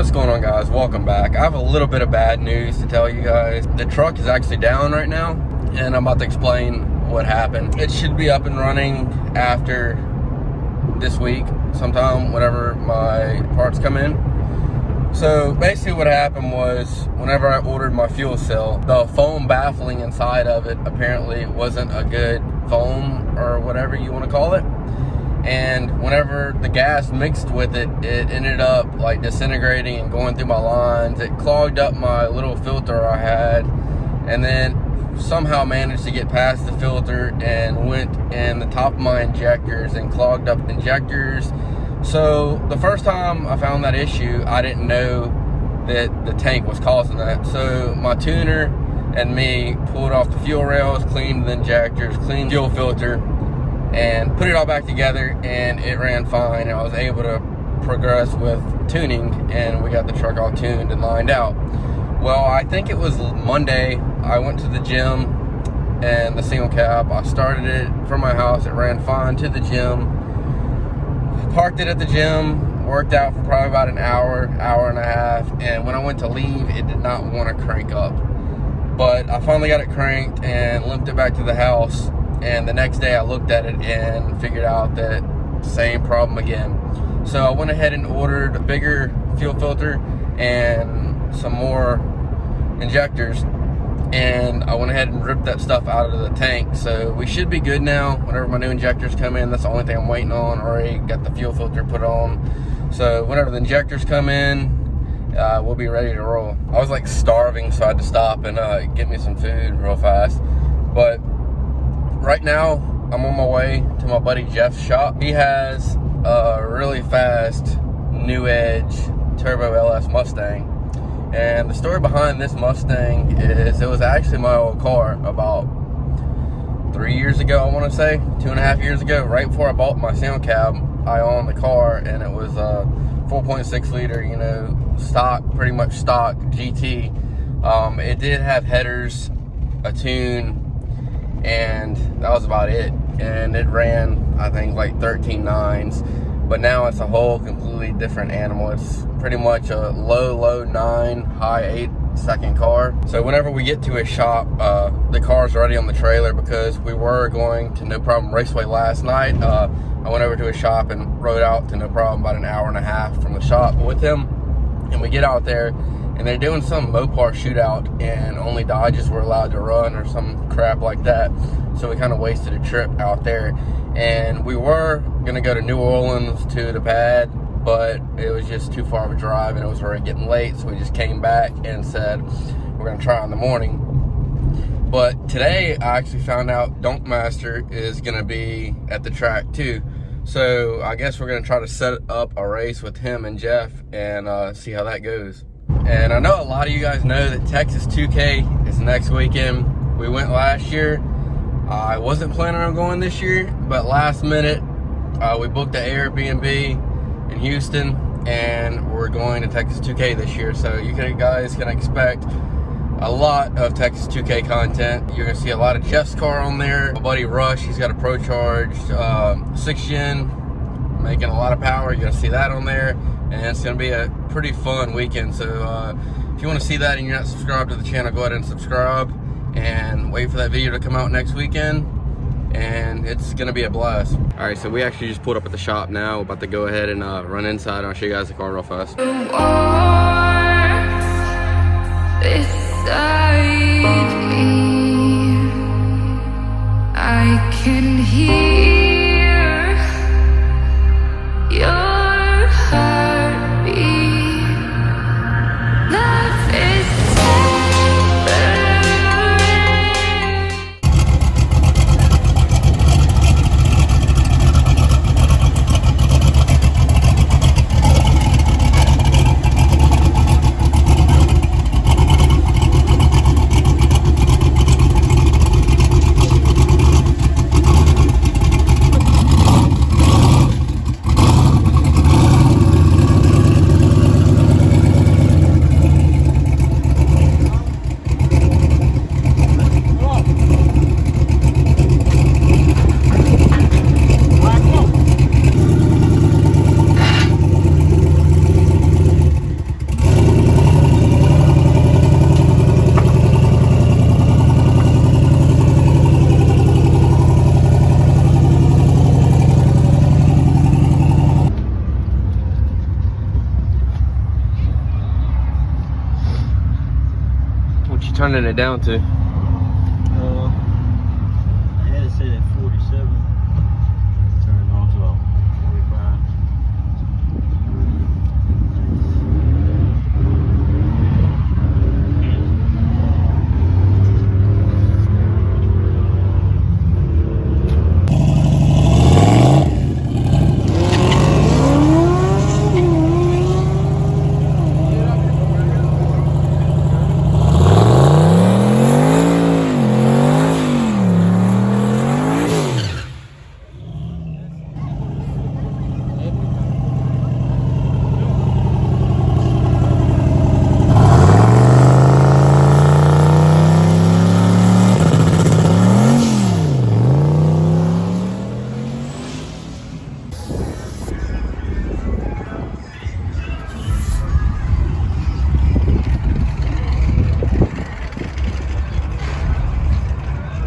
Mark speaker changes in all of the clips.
Speaker 1: What's going on, guys? Welcome back. I have a little bit of bad news to tell you guys. The truck is actually down right now, and I'm about to explain what happened. It should be up and running after this week, sometime, whenever my parts come in. So basically what happened was, whenever I ordered my fuel cell, the foam baffling inside of it apparently wasn't a good foam, or whatever you want to call it. And whenever the gas mixed with it, it ended up like disintegrating and going through my lines. It clogged up my little filter I had, and then somehow managed to get past the filter and went in the top of my injectors and clogged up injectors. So the first time I found that issue, I didn't know that the tank was causing that. So my tuner and me pulled off the fuel rails, cleaned the injectors, cleaned the fuel filter, and put it all back together, and it ran fine. And I was able to progress with tuning, and we got the truck all tuned and lined out. Well, I think it was Monday, I went to the gym and the single cab, I started it from my house, it ran fine to the gym, parked it at the gym, worked out for probably about an hour, hour and a half, and when I went to leave, it did not want to crank up. But I finally got it cranked and limped it back to the house. And the next day I looked at it and figured out that same problem again. So I went ahead and ordered a bigger fuel filter and some more injectors. And I went ahead and ripped that stuff out of the tank. So we should be good now. Whenever my new injectors come in, that's the only thing I'm waiting on. Already got the fuel filter put on. So whenever the injectors come in, we'll be ready to roll. I was like starving, so I had to stop and get me some food real fast. But right now, I'm on my way to my buddy Jeff's shop. He has a really fast New Edge Turbo LS Mustang. And the story behind this Mustang is it was actually my old car about 3 years ago, I want to say, 2.5 years ago. Right before I bought my single cab, I owned the car, and it was a 4.6 liter, you know, stock, pretty much stock GT. It did have headers, a tune, and that was about it. And it ran, I think, like 13 nines, but now it's a whole completely different animal. It's pretty much a low 9, high 8 second car. So whenever we get to a shop, the car's already on the trailer, because we were going to No Problem Raceway last night. I went over to a shop and rode out to No Problem about an hour and a half from the shop with him, and we get out there and they're doing some Mopar shootout, and only Dodges were allowed to run or some crap like that. So we kind of wasted a trip out there. And we were going to go to New Orleans to the pad, but it was just too far of a drive, and it was already getting late. So we just came back and said, we're going to try in the morning. But today, I actually found out Donkmaster is going to be at the track too. So I guess we're going to try to set up a race with him and Jeff and see how that goes. And I know a lot of you guys know that Texas 2K is next weekend. We went last year. I wasn't planning on going this year, but last minute, we booked an Airbnb in Houston, and we're going to Texas 2K this year. So you guys can expect a lot of Texas 2K content. You're gonna see a lot of Jeff's car on there. My buddy Rush, he's got a procharged 6-gen, making a lot of power. You're gonna see that on there. And it's going to be a pretty fun weekend. So if you want to see that and you're not subscribed to the channel, go ahead and subscribe and wait for that video to come out next weekend. And it's going to be a blast. All right, so we actually just pulled up at the shop now. We're about to go ahead and run inside, and I'll show you guys the car real fast. I can hear your running it down to?
Speaker 2: I had it set at 47. Turned on to about 45.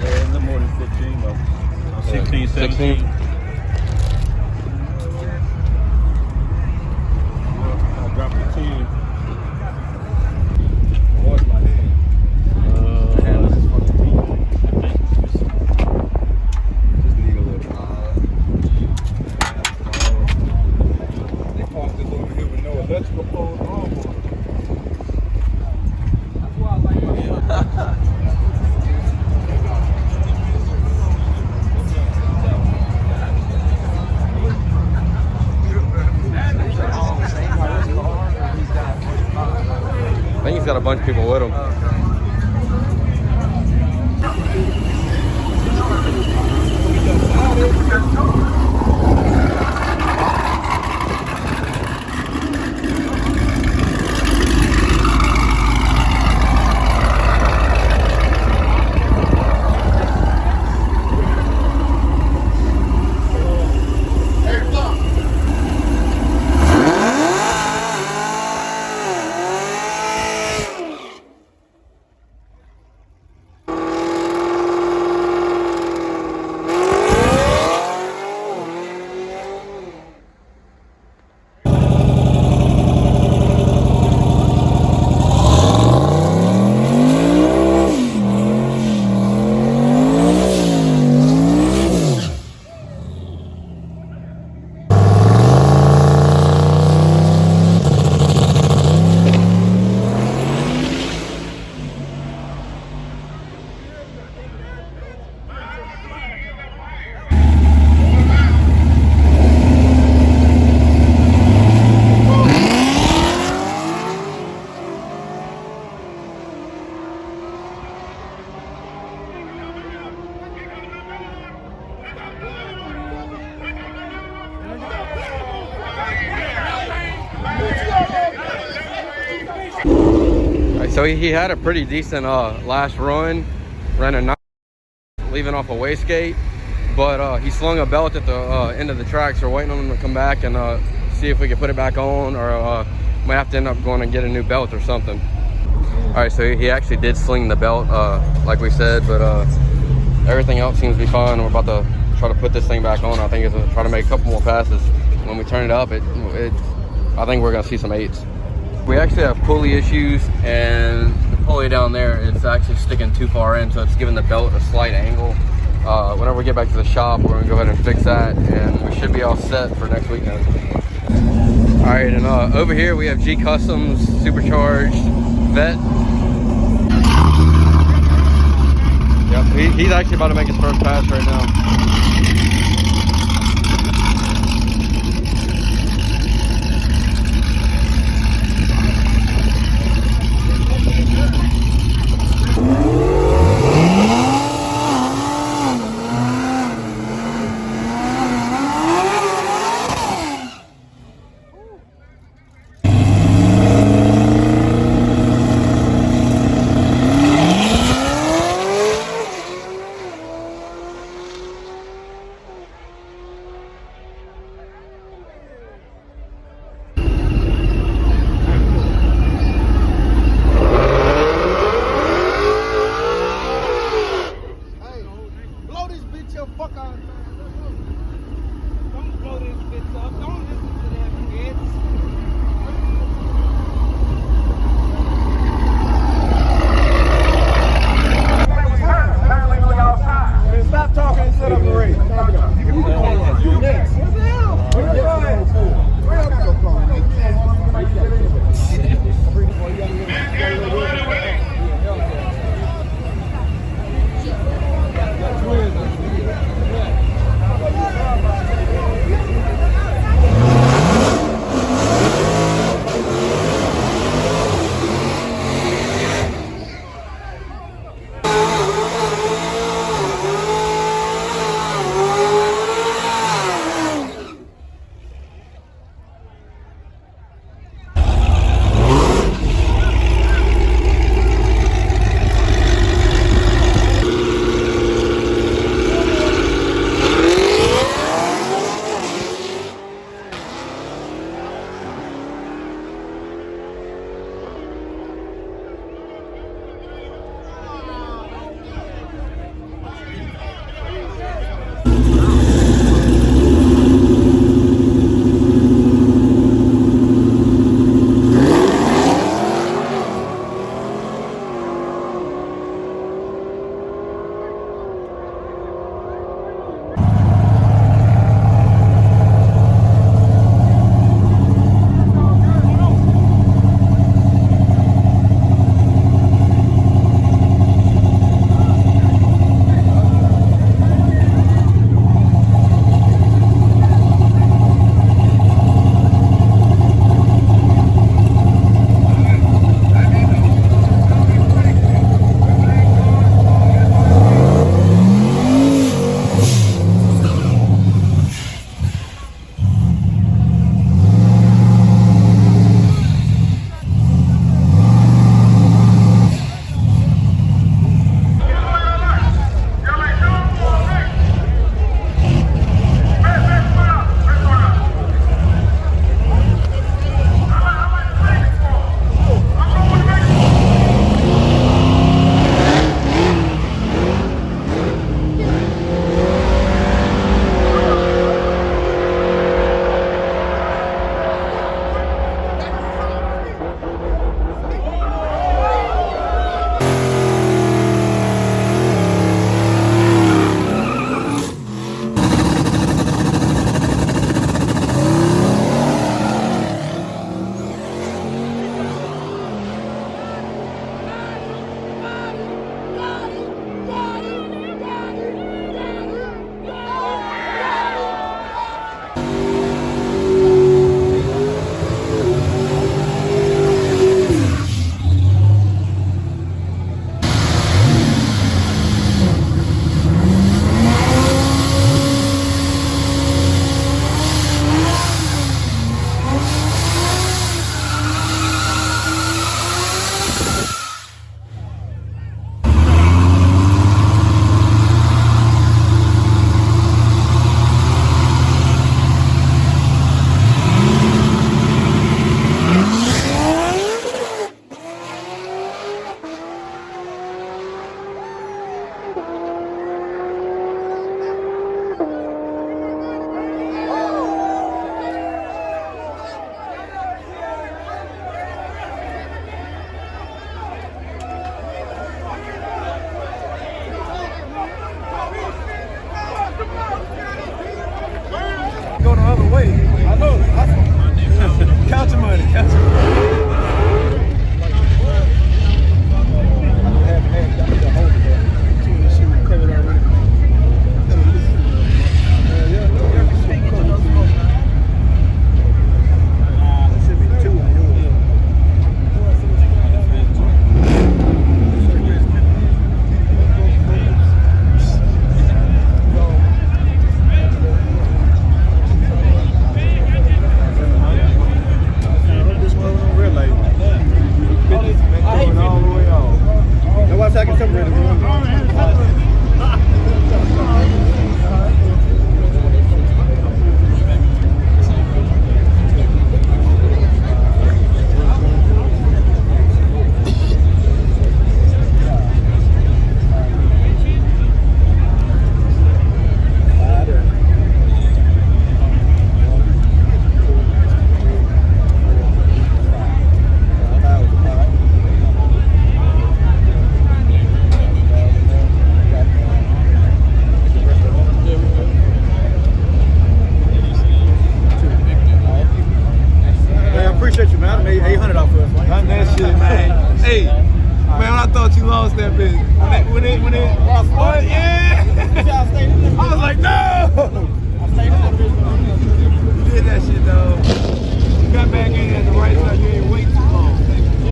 Speaker 2: Yeah, no more than 15, though. 16, 17.
Speaker 1: 16.
Speaker 2: I dropped the 10. What's my hand? This is fucking me. I think.
Speaker 3: Just need a little they parked this over here with no electrical poles or all. That's why I like my
Speaker 1: I think he's got a bunch of people with him. So he had a pretty decent last run, ran a 9, leaving off a wastegate, but he slung a belt at the end of the track, so we're waiting on him to come back and see if we can put it back on, or might have to end up going and get a new belt or something. All right, so he actually did sling the belt, like we said, but everything else seems to be fine. We're about to try to put this thing back on. I think it's try to make a couple more passes. When we turn it up, I think we're gonna see some 8s. We actually have pulley issues, and the pulley down there is actually sticking too far in, so it's giving the belt a slight angle. Whenever we get back to the shop, we're gonna go ahead and fix that, and we should be all set for next weekend. All right, and over here we have G Customs supercharged vet. Yep, he's actually about to make his first pass right now.
Speaker 3: Hey, man, I thought you lost that bitch. When it lost what?